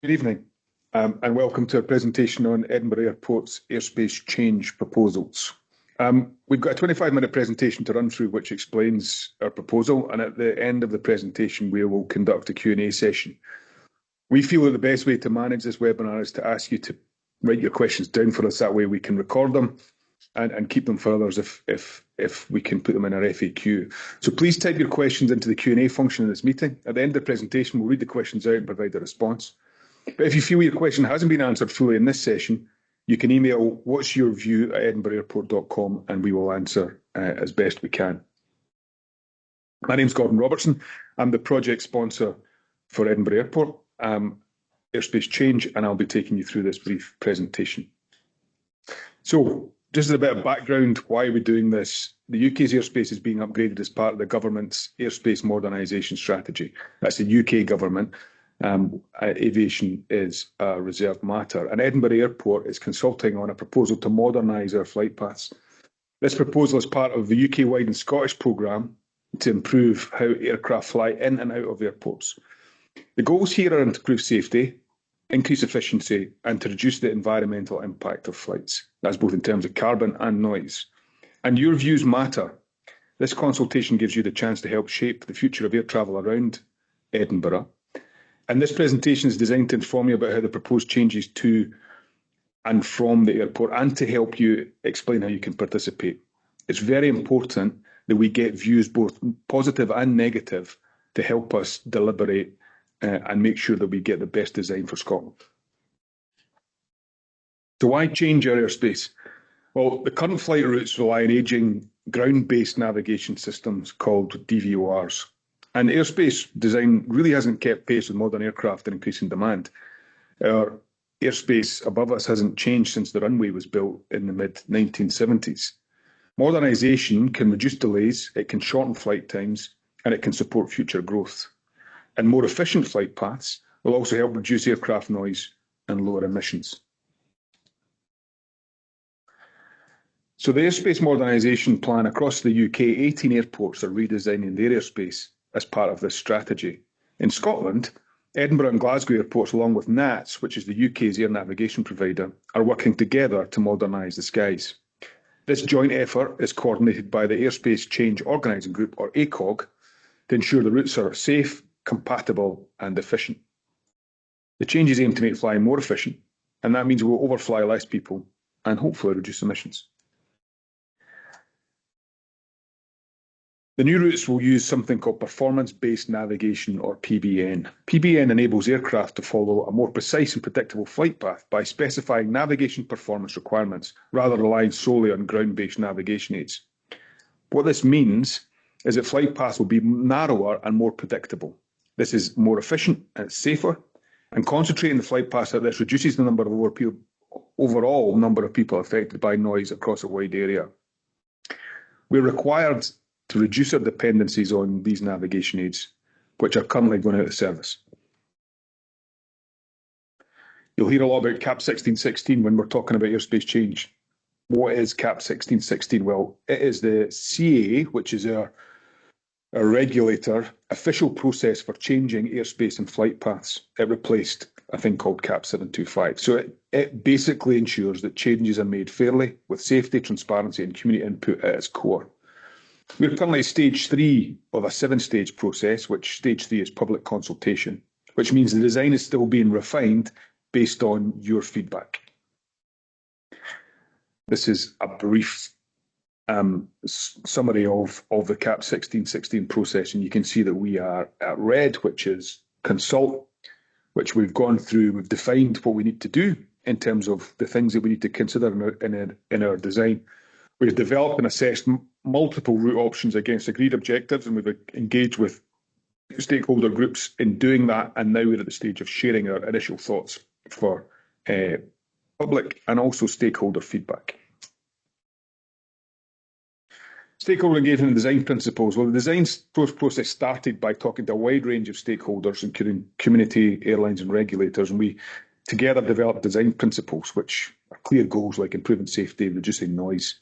Good evening, and welcome to a presentation on Edinburgh Airport's Airspace Change Proposals. We've got a 25-minute presentation to run through which explains our proposal, and at the end of the presentation we will conduct a Q&A session. We feel that the best way to manage this webinar is to ask you to write your questions down for us. That way we can record them and keep them for others if we can put them in our FAQ. So please type your questions into the Q&A function of this meeting. At the end of the presentation, we'll read the questions out and provide a response. But if you feel your question hasn't been answered fully in this session, you can email what'syourview@edinburghairport.com and we will answer as best we can. My name's Gordon Robertson. I'm the project sponsor for Edinburgh Airport, Airspace Change, and I'll be taking you through this brief presentation. So, just as a bit of background, why are we doing this? The UK's airspace is being upgraded as part of the government's airspace modernisation strategy. That's the UK government. Aviation is a reserved matter, and Edinburgh Airport is consulting on a proposal to modernise our flight paths. This proposal is part of the UK-wide and Scottish programme to improve how aircraft fly in and out of airports. The goals here are to improve safety, increase efficiency, and to reduce the environmental impact of flights. That's both in terms of carbon and noise. And your views matter. This consultation gives you the chance to help shape the future of air travel around Edinburgh. And this presentation is designed to inform you about how the proposed changes to and from the airport and to help you explain how you can participate. It's very important that we get views, both positive and negative, to help us deliberate and make sure that we get the best design for Scotland. So why change our airspace? Well, the current flight routes rely on ageing ground-based navigation systems called DVORs. And airspace design really hasn't kept pace with modern aircraft and increasing demand. Our airspace above us hasn't changed since the runway was built in the mid-1970s. Modernisation can reduce delays, it can shorten flight times, and it can support future growth. And more efficient flight paths will also help reduce aircraft noise and lower emissions. So the airspace modernisation plan across the UK, 18 airports are redesigning their airspace as part of this strategy. In Scotland, Edinburgh and Glasgow airports, along with NATS, which is the UK's air navigation provider, are working together to modernise the skies. This joint effort is coordinated by the Airspace Change Organising Group, or ACOG, to ensure the routes are safe, compatible and efficient. The changes aim to make flying more efficient, and that means we'll overfly less people and hopefully reduce emissions. The new routes will use something called performance-based navigation, or PBN. PBN enables aircraft to follow a more precise and predictable flight path by specifying navigation performance requirements rather than relying solely on ground-based navigation aids. What this means is that flight paths will be narrower and more predictable. This is more efficient and it's safer, and concentrating the flight paths like this reduces the number of overall number of people affected by noise across a wide area. We're required to reduce our dependencies on these navigation aids, which are currently going out of service. You'll hear a lot about CAP 1616 when we're talking about airspace change. What is CAP 1616? Well, it is the CAA, which is our regulator, official process for changing airspace and flight paths. It replaced a thing called CAP 725. So it basically ensures that changes are made fairly, with safety, transparency and community input at its core. We're currently at stage 3 of a 7-stage process, which stage 3 is public consultation, which means the design is still being refined based on your feedback. This is a brief summary of the CAP 1616 process, and you can see that we are at red, which is consult, which we've gone through. We've defined what we need to do in terms of the things that we need to consider in our design. We've developed and assessed multiple route options against agreed objectives, and we've engaged with stakeholder groups in doing that, and now we're at the stage of sharing our initial thoughts for public and also stakeholder feedback. Stakeholder engagement and design principles. Well, the design process started by talking to a wide range of stakeholders, including community, airlines and regulators, and we together developed design principles, which are clear goals like improving safety, reducing noise,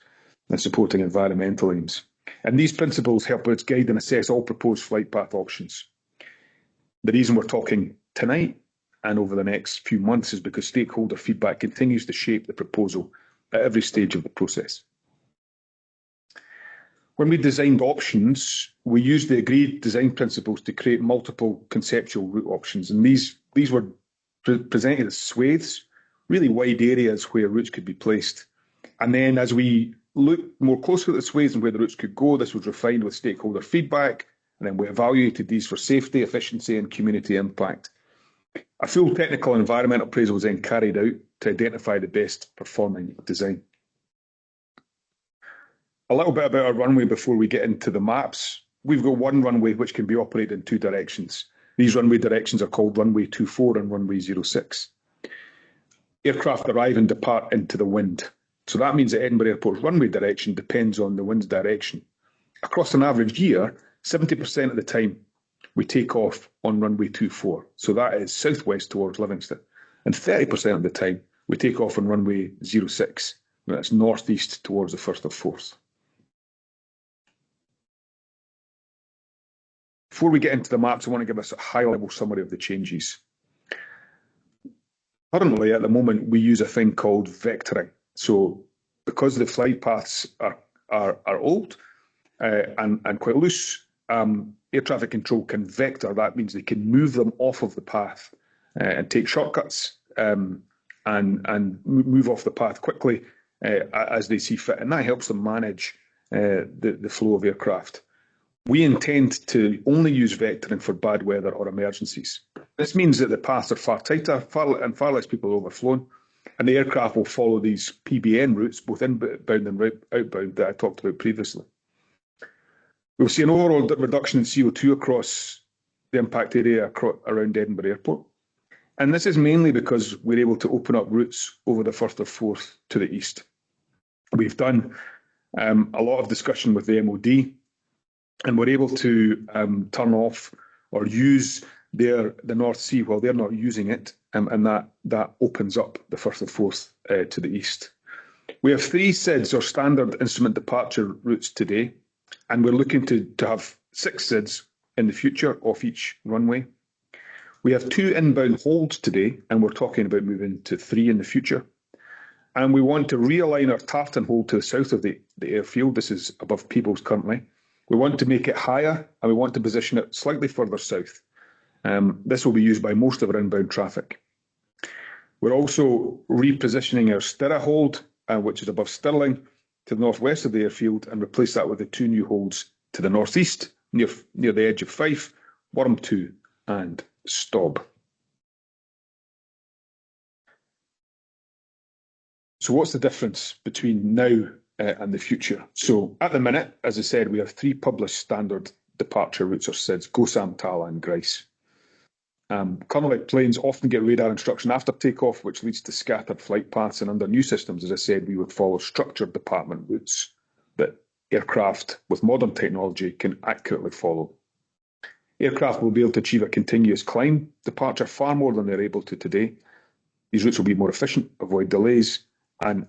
and supporting environmental aims. And these principles help us guide and assess all proposed flight path options. The reason we're talking tonight and over the next few months is because stakeholder feedback continues to shape the proposal at every stage of the process. When we designed options, we used the agreed design principles to create multiple conceptual route options, and these were presented as swathes, really wide areas where routes could be placed. And then as we looked more closely at the swathes and where the routes could go, this was refined with stakeholder feedback, and then we evaluated these for safety, efficiency and community impact. A full technical and environmental appraisal was then carried out to identify the best performing design. A little bit about our runway before we get into the maps. We've got one runway which can be operated in two directions. These runway directions are called runway 24 and runway 06. Aircraft arrive and depart into the wind. So that means that Edinburgh Airport's runway direction depends on the wind's direction. Across an average year, 70% of the time we take off on runway 24. So that is southwest towards Livingston. And 30% of the time we take off on runway 06. That's northeast towards the 1st of Forth. Before we get into the maps, I want to give us a high-level summary of the changes. Currently, at the moment, we use a thing called vectoring. So because the flight paths are old and quite loose, air traffic control can vector. That means they can move them off of the path and take shortcuts and move off the path quickly as they see fit. And that helps them manage the flow of aircraft. We intend to only use vectoring for bad weather or emergencies. This means that the paths are far tighter and far less people are overflown, and the aircraft will follow these PBN routes, both inbound and outbound, that I talked about previously. We'll see an overall reduction in CO2 across the impact area around Edinburgh Airport. And this is mainly because we're able to open up routes over the 1st of Forth to the east. We've done a lot of discussion with the MOD, and we're able to turn off or use the North Sea while they're not using it, and that opens up the 1st of Forth to the east. We have 3 SIDs, or standard instrument departure routes today, and we're looking to have 6 SIDs in the future off each runway. We have 2 inbound holds today, and we're talking about moving to 3 in the future. And we want to realign our Tartan hold to the south of the airfield. This is above Peebles currently. We want to make it higher, and we want to position it slightly further south. This will be used by most of our inbound traffic. We're also repositioning our Stirra hold, which is above Stirling, to the northwest of the airfield, and replace that with the 2 new holds to the northeast, near the edge of Fife, Wormtoo and Stob. So what's the difference between now and the future? So at the minute, as I said, we have 3 published standard departure routes, or SIDs: Gosam, Tala and Grice. Currently, planes often get radar instruction after takeoff, which leads to scattered flight paths, and under new systems, as I said, we would follow structured department routes that aircraft with modern technology can accurately follow. Aircraft will be able to achieve a continuous climb departure far more than they're able to today. These routes will be more efficient, avoid delays, and,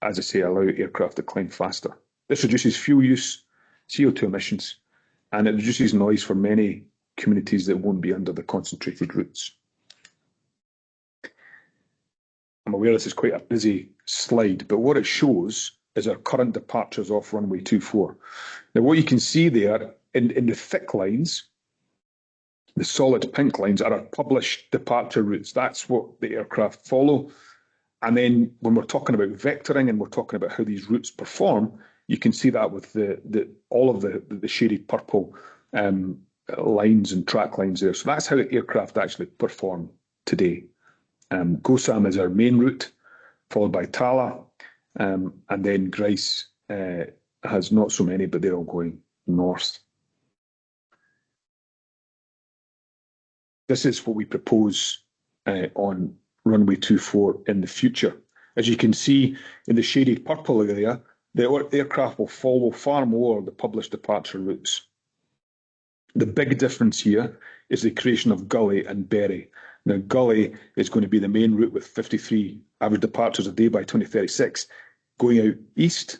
as I say, allow aircraft to climb faster. This reduces fuel use, CO2 emissions, and it reduces noise for many communities that won't be under the concentrated routes. I'm aware this is quite a busy slide, but what it shows is our current departures off runway 24. Now, what you can see there in the thick lines, the solid pink lines, are our published departure routes. That's what the aircraft follow. And then when we're talking about vectoring and we're talking about how these routes perform, you can see that with all of the shaded purple lines and track lines there. So that's how the aircraft actually perform today. Gosam is our main route, followed by Tala, and then Grice has not so many, but they're all going north. This is what we propose on runway 24 in the future. As you can see in the shaded purple area, the aircraft will follow far more of the published departure routes. The big difference here is the creation of Gully and Berry. Now, Gully is going to be the main route with 53 average departures a day by 2036, going out east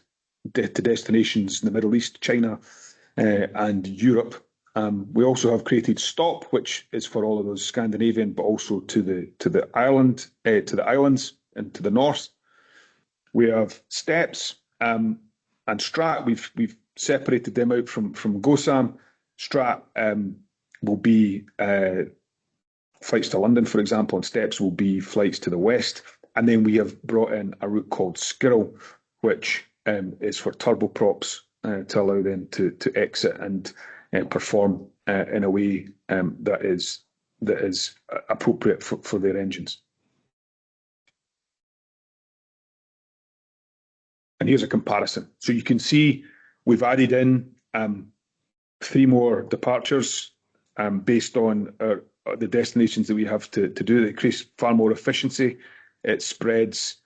to destinations in the Middle East, China and Europe, We also have created stop, which is for all of those Scandinavian, but also to the islands and to the north. We have steps and strat. We've separated them out from GOSAM. Strat will be flights to London, for example, and steps will be flights to the west. And then we have brought in a route called Skirrel, which is for turboprops to allow them to exit and perform in a way that is appropriate for their engines. And here's a comparison. So you can see we've added in 3 more departures based on the destinations that we have to do. It creates far more efficiency. It spreads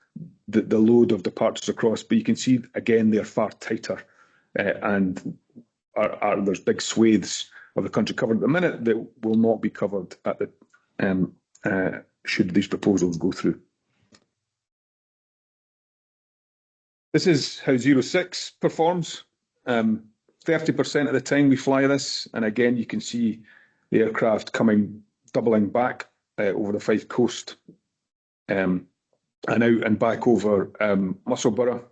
the load of departures across, but you can see again they're far tighter, and there's big swathes of the country covered at the minute that will not be covered at the should these proposals go through. This is how 06 performs. 30% of the time we fly this, and again you can see the aircraft doubling back over the Fife Coast and out and back over Musselburgh.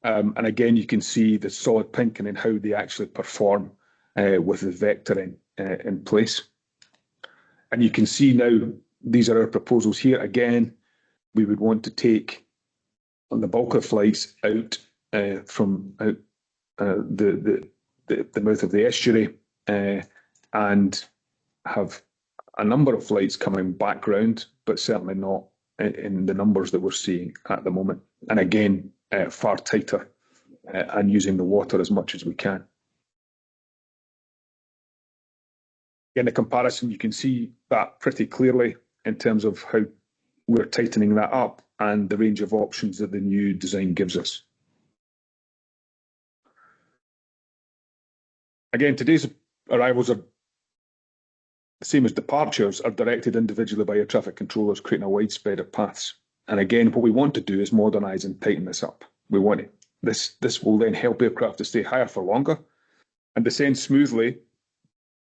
And again you can see the solid pink and then how they actually perform with the vectoring in place. And you can see now these are our proposals here. Again, we would want to take on the bulk of flights out from out the mouth of the estuary and have a number of flights coming back round, but certainly not in the numbers that we're seeing at the moment. And again, far tighter and using the water as much as we can. In the comparison, you can see that pretty clearly in terms of how we're tightening that up and the range of options that the new design gives us. Again, today's arrivals are the same as departures, are directed individually by air traffic controllers, creating a wide spread of paths. And again, what we want to do is modernise and tighten this up. We want it. This will then help aircraft to stay higher for longer and descend smoothly,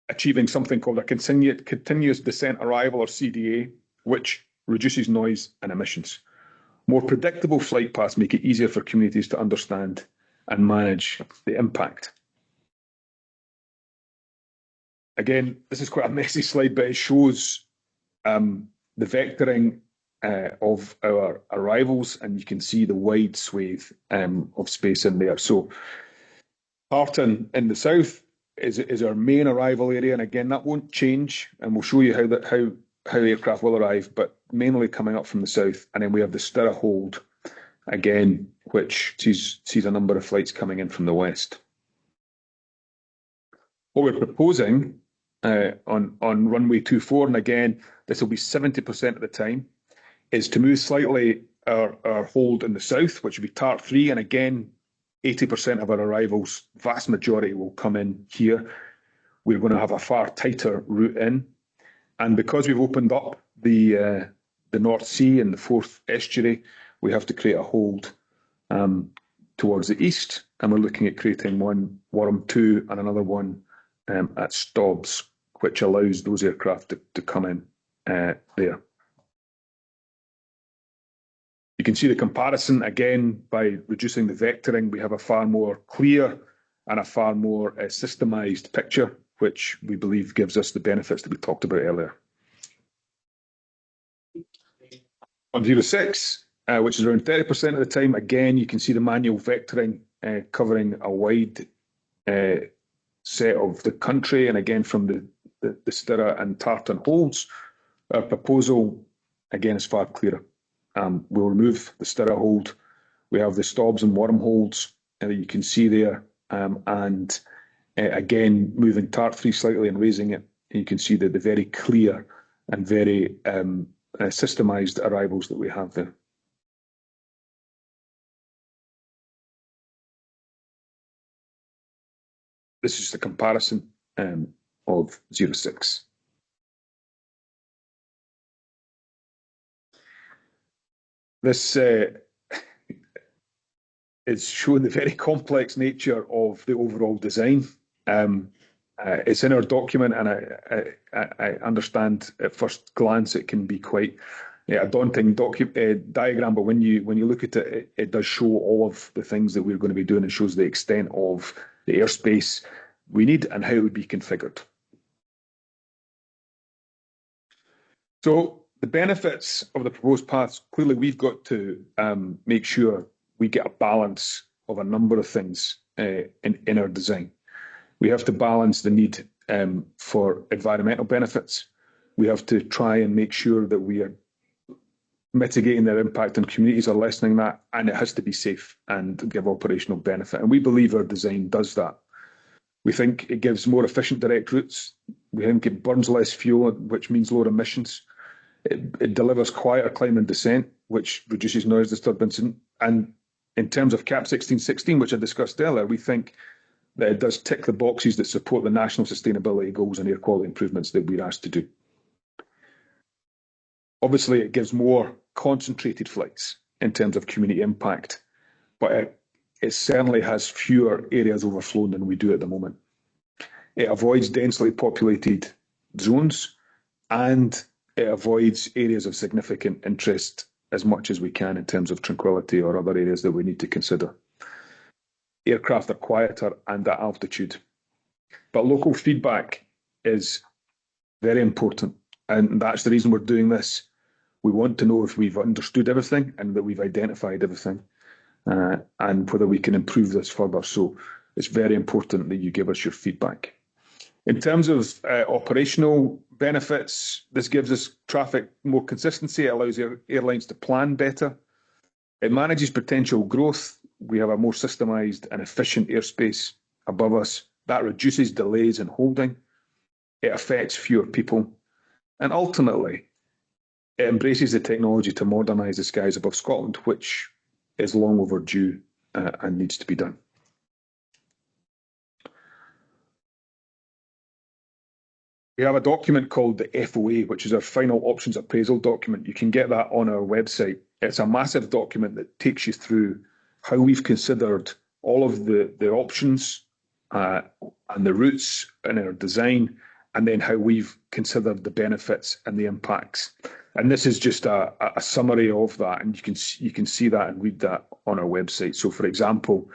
achieving something called a continuous descent arrival, or CDA, which reduces noise and emissions. More predictable flight paths make it easier for communities to understand and manage the impact. Again, this is quite a messy slide, but it shows the vectoring of our arrivals, and you can see the wide swathe of space in there. So Tartan in the south is our main arrival area, and again that won't change, and we'll show you how aircraft will arrive, but mainly coming up from the south. And then we have the Stirrahold again, which sees a number of flights coming in from the west. What we're proposing on runway 24, and again this will be 70% of the time, is to move slightly our hold in the south, which will be TART 3, and again 80% of our arrivals, vast majority, will come in here. We're going to have a far tighter route in, and because we've opened up the North Sea and the Forth estuary, we have to create a hold towards the east, and we're looking at creating one Warham 2 and another one at Stobbs, which allows those aircraft to come in there. You can see the comparison again by reducing the vectoring. We have a far more clear and a far more systemised picture, which we believe gives us the benefits that we talked about earlier. On 06, which is around 30% of the time, again, you can see the manual vectoring covering a wide set of the country, and again from the Stirra and Tartan holds. Our proposal, again, is far clearer. We'll remove the Stirra hold. We have the Stobbs and Warham holds that you can see there, and again, moving TART 3 slightly and raising it, and you can see the very clear and very systemised arrivals that we have there. This is the comparison of 06. This is showing the very complex nature of the overall design. It's in our document, and I understand at first glance it can be quite a daunting diagram, but when you look at it, it does show all of the things that we're going to be doing and shows the extent of the airspace we need and how it would be configured. So the benefits of the proposed paths, clearly we've got to make sure we get a balance of a number of things in our design. We have to balance the need for environmental benefits. We have to try and make sure that we are mitigating their impact on communities or lessening that, and it has to be safe and give operational benefit. And we believe our design does that. We think it gives more efficient direct routes. We think it burns less fuel, which means lower emissions. It delivers quieter climb and descent, which reduces noise disturbance. And in terms of CAP 1616, which I discussed earlier, we think that it does tick the boxes that support the national sustainability goals and air quality improvements that we're asked to do. Obviously, it gives more concentrated flights in terms of community impact, but it certainly has fewer areas overflown than we do at the moment. It avoids densely populated zones, and it avoids areas of significant interest as much as we can in terms of tranquility or other areas that we need to consider. Aircraft are quieter and at altitude, but local feedback is very important, and that's the reason we're doing this. We want to know if we've understood everything and that we've identified everything, and whether we can improve this further. So it's very important that you give us your feedback. In terms of operational benefits, this gives us traffic more consistency. It allows airlines to plan better. It manages potential growth. We have a more systemised and efficient airspace above us. That reduces delays and holding. It affects fewer people. And ultimately, it embraces the technology to modernise the skies above Scotland, which is long overdue and needs to be done. We have a document called the FOA, which is our final options appraisal document. You can get that on our website. It's a massive document that takes you through how we've considered all of the options and the routes in our design, and then how we've considered the benefits and the impacts. And this is just a summary of that, and you can see that and read that on our website. So, for example,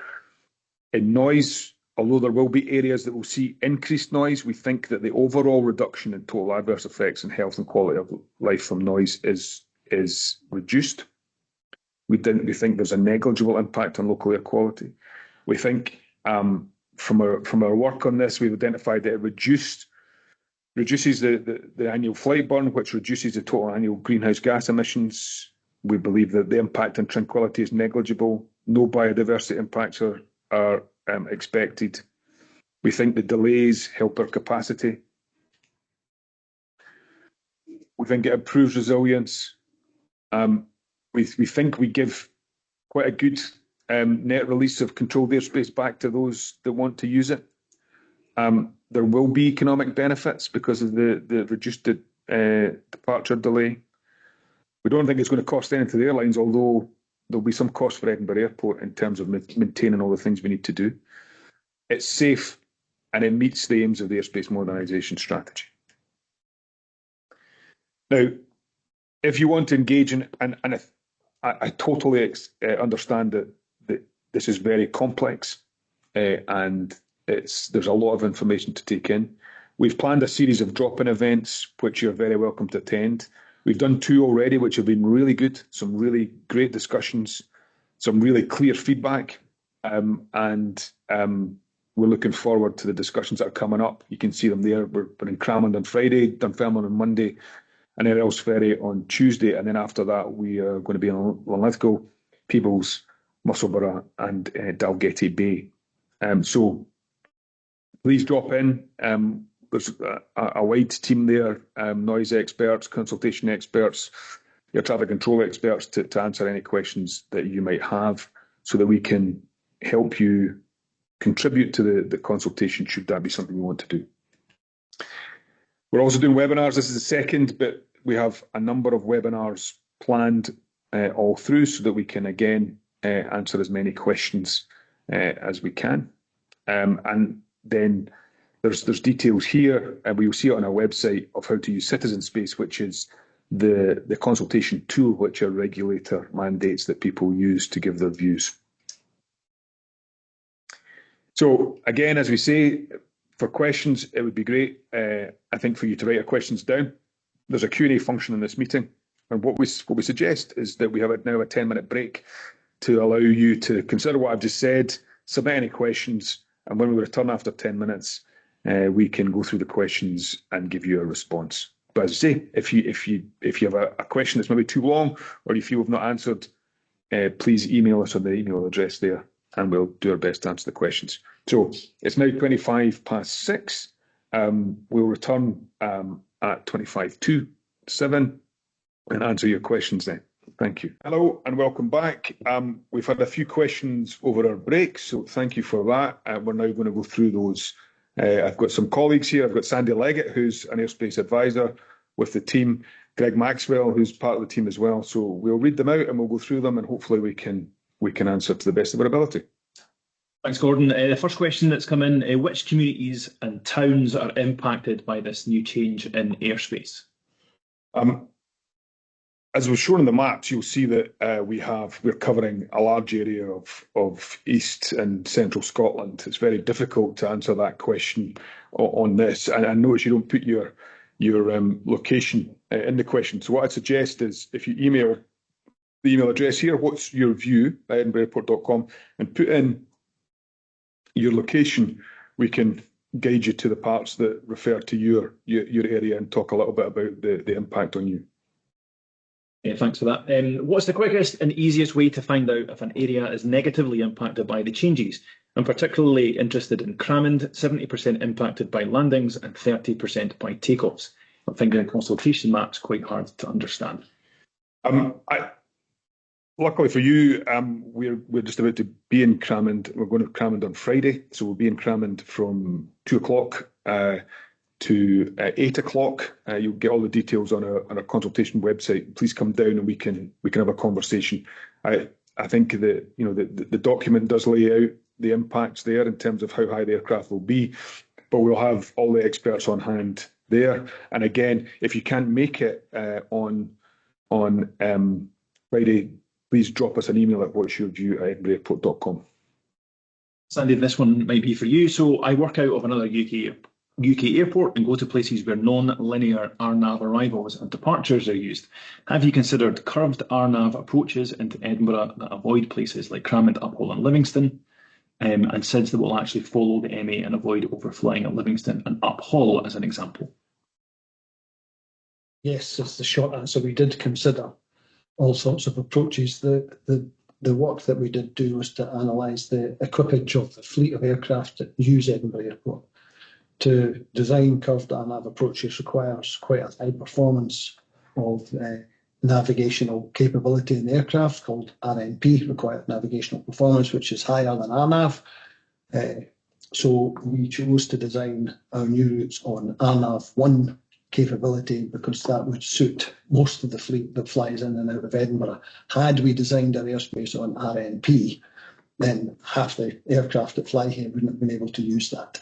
in noise, although there will be areas that will see increased noise, we think that the overall reduction in total adverse effects on health and quality of life from noise is reduced. We think there's a negligible impact on local air quality. We think from our work on this, we've identified that it reduces the annual flight burn, which reduces the total annual greenhouse gas emissions. We believe that the impact on tranquility is negligible. No biodiversity impacts are expected. We think the delays help our capacity. We think it improves resilience. We think we give quite a good net release of controlled airspace back to those that want to use it. There will be economic benefits because of the reduced departure delay. We don't think it's going to cost anything to the airlines, although there'll be some cost for Edinburgh Airport in terms of maintaining all the things we need to do. It's safe, and it meets the aims of the airspace modernisation strategy. Now, if you want to engage in, and I totally understand that this is very complex, and there's a lot of information to take in. We've planned a series of drop-in events, which you're very welcome to attend. We've done 2 already, which have been really good, some really great discussions, some really clear feedback, and we're looking forward to the discussions that are coming up. You can see them there. We're in Cramond on Friday, Dunfermline on Monday, and then Elsferry on Tuesday. And then after that, we are going to be in Linlithgow, Peebles, Musselburgh, and Dalgety Bay. So please drop in. There's a wide team there, noise experts, consultation experts, air traffic control experts to answer any questions that you might have, so that we can help you contribute to the consultation, should that be something you want to do. We're also doing webinars. This is the second, but we have a number of webinars planned all through, so that we can again answer as many questions as we can. And then there's details here, and we'll see it on our website, of how to use Citizen Space, which is the consultation tool which a regulator mandates that people use to give their views. So again, as we say, for questions, it would be great, I think, for you to write your questions down. There's a Q&A function in this meeting, and what we suggest is that we have now a 10-minute break to allow you to consider what I've just said, submit any questions, and when we return after 10 minutes, we can go through the questions and give you a response. But as I say, if you have a question that's maybe too long, or you feel we've not answered, please email us on the email address there, and we'll do our best to answer the questions. So it's now 6:25. We'll return at 7:25 and answer your questions then. Thank you. Hello and welcome back. We've had a few questions over our break, so thank you for that. We're now going to go through those. I've got some colleagues here. I've got Sandy Leggett, who's an airspace advisor with the team, Greg Maxwell, who's part of the team as well. So we'll read them out and we'll go through them, and hopefully we can answer to the best of our ability. Thanks, Gordon. The first question that's come in, which communities and towns are impacted by this new change in airspace? As was shown in the maps, you'll see that we're covering a large area of East and Central Scotland. It's very difficult to answer that question on this, and I notice you don't put your location in the question. So what I'd suggest is, if you email the email address here, what's your view at edinburghairport.com, and put in your location, we can guide you to the parts that refer to your area and talk a little bit about the impact on you. Yeah, thanks for that. What's the quickest and easiest way to find out if an area is negatively impacted by the changes? I'm particularly interested in Cramond, 70% impacted by landings and 30% by takeoffs. I'm finding the consultation maps quite hard to understand. Luckily for you, we're just about to be in Cramond. We're going to Cramond on Friday, so we'll be in Cramond from 2 o'clock to 8 o'clock. You'll get all the details on our consultation website. Please come down and we can have a conversation. I think the document does lay out the impacts there in terms of how high the aircraft will be, but we'll have all the experts on hand there. And again, if you can't make it on Friday, please drop us an email at whatsyourview@edinburghairport.com. Sandy, this one might be for you. So I work out of another UK airport and go to places where non-linear RNAV arrivals and departures are used. Have you considered curved RNAV approaches into Edinburgh that avoid places like Cramond, Uphall and Livingston, and SIDS that will actually follow the MA and avoid overflying at Livingston and Uphall as an example? Yes, that's the short answer. We did consider all sorts of approaches. The work that we did do was to analyse the equipage of the fleet of aircraft that use Edinburgh Airport. To design curved RNAV approaches requires quite a high performance of navigational capability in the aircraft, called RNP, required navigational performance, which is higher than RNAV. So we chose to design our new routes on RNAV 1 capability because that would suit most of the fleet that flies in and out of Edinburgh. Had we designed our airspace on RNP, then half the aircraft that fly here wouldn't have been able to use that.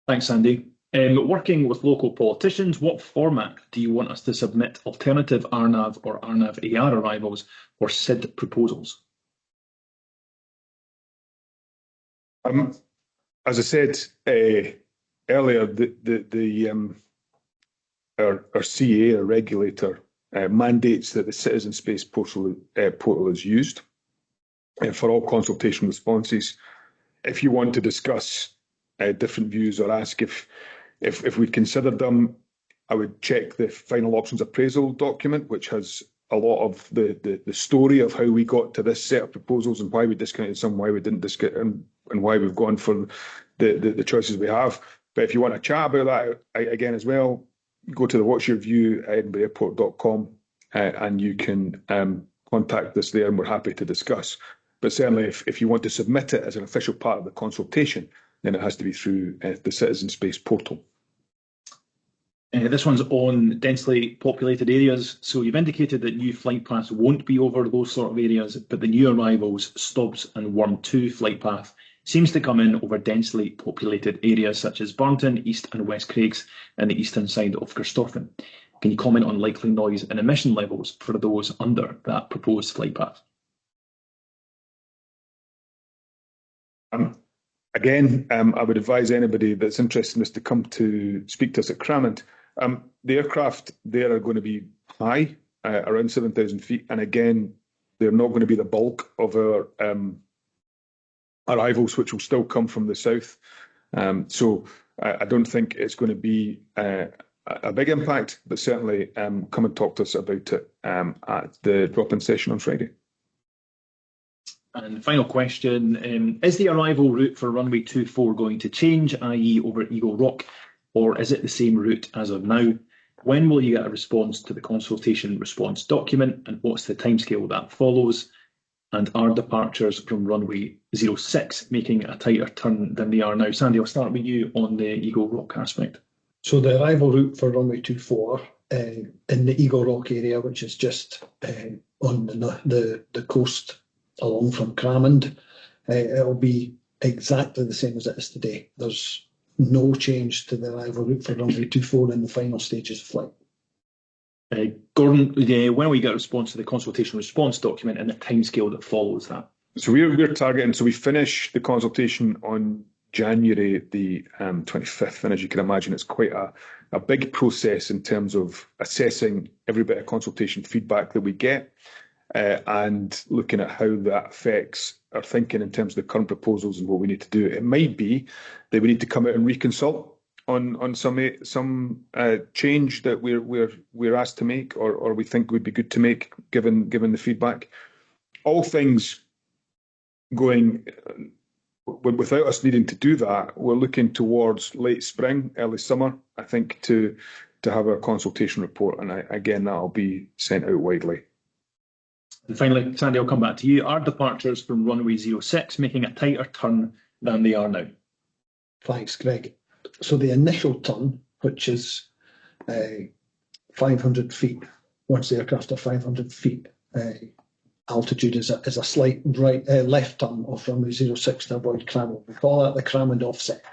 Thanks, Sandy. Working with local politicians, what format do you want us to submit alternative RNAV or RNAV AR arrivals or SID proposals? As I said earlier, our CA, our regulator, mandates that the Citizen Space portal is used for all consultation responses. If you want to discuss different views or ask if we'd considered them, I would check the final options appraisal document, which has a lot of the story of how we got to this set of proposals and why we discounted some, why we didn't discount, and why we've gone for the choices we have. But if you want to chat about that again as well, go to the What's Your View at edinburghairport.com and you can contact us there, and we're happy to discuss. But certainly if you want to submit it as an official part of the consultation, then it has to be through the Citizen Space portal. This one's on densely populated areas. So you've indicated that new flight paths won't be over those sort of areas, but the new arrivals, Stubbs and Worm 2 flight path seems to come in over densely populated areas such as Burnton, East and West Craigs, and the eastern side of Corstorphine. Can you comment on likely noise and emission levels for those under that proposed flight path? Again, I would advise anybody that's interested in this to come to speak to us at Cramond. The aircraft there are going to be high, around 7,000 feet, and again, they're not going to be the bulk of our arrivals, which will still come from the south. So I don't think it's going to be a big impact, but certainly come and talk to us about it at the drop-in session on Friday. And final question, is the arrival route for runway 24 going to change, i.e. over Eagle Rock, or is it the same route as of now? When will you get a response to the consultation response document, and what's the timescale that follows? And are departures from runway 06 making a tighter turn than they are now? Sandy, I'll start with you on the Eagle Rock aspect. So the arrival route for runway 24 in the Eagle Rock area, which is just on the coast along from Cramond, it'll be exactly the same as it is today. There's no change to the arrival route for runway 24 in the final stages of flight. Gordon, when will you get a response to the consultation response document and the timescale that follows that? So we're targeting, so we finish the consultation on January the 25th, and as you can imagine, it's quite a big process in terms of assessing every bit of consultation feedback that we get. And looking at how that affects our thinking in terms of the current proposals and what we need to do. It might be that we need to come out and reconsult on some change that we're asked to make, or we think would be good to make given the feedback. All things going without us needing to do that, we're looking towards late spring, early summer, I think, to have our consultation report, and again that'll be sent out widely. And finally, Sandy, I'll come back to you. Are departures from runway 06 making a tighter turn than they are now? Thanks, Greg. So the initial turn, which is 500 feet, once the aircraft are 500 feet altitude, is a slight left turn off runway 06 to avoid Cramond. We call that the Cramond offset.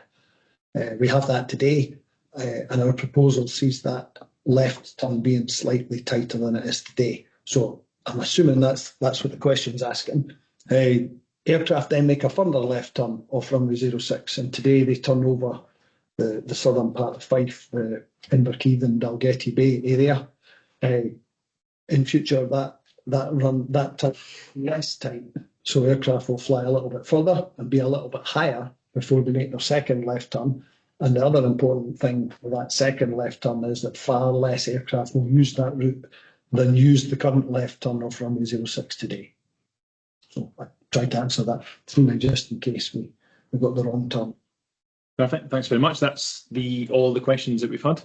We have that today, and our proposal sees that left turn being slightly tighter than it is today. So I'm assuming that's what the question's asking. Aircraft then make a further left turn off runway 06, and today they turn over the southern part of Fife, Inverkeith and Dalgety Bay area. In future, that turn less tight, so aircraft will fly a little bit further and be a little bit higher before they make their second left turn. And the other important thing for that second left turn is that far less aircraft will use that route than use the current left turn off runway 06 today. So I tried to answer that fully just in case we got the wrong turn. Perfect. Thanks very much. That's all the questions that we've had.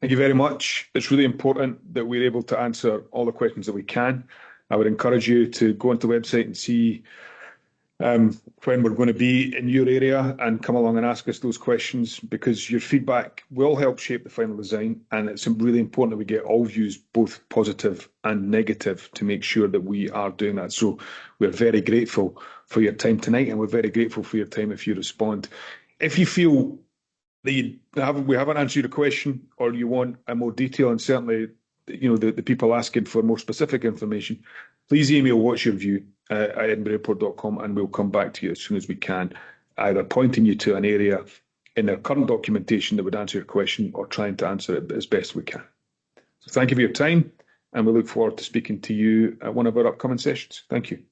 Thank you very much. It's really important that we're able to answer all the questions that we can. I would encourage you to go onto the website and see when we're going to be in your area and come along and ask us those questions, because your feedback will help shape the final design, and it's really important that we get all views, both positive and negative, to make sure that we are doing that. So we're very grateful for your time tonight, and we're very grateful for your time if you respond. If you feel that we haven't answered your question, or you want a more detail, and certainly the people asking for more specific information, please email what's your view at edinburghairport.com, and we'll come back to you as soon as we can, either pointing you to an area in their current documentation that would answer your question, or trying to answer it as best we can. So thank you for your time, and we look forward to speaking to you at one of our upcoming sessions. Thank you.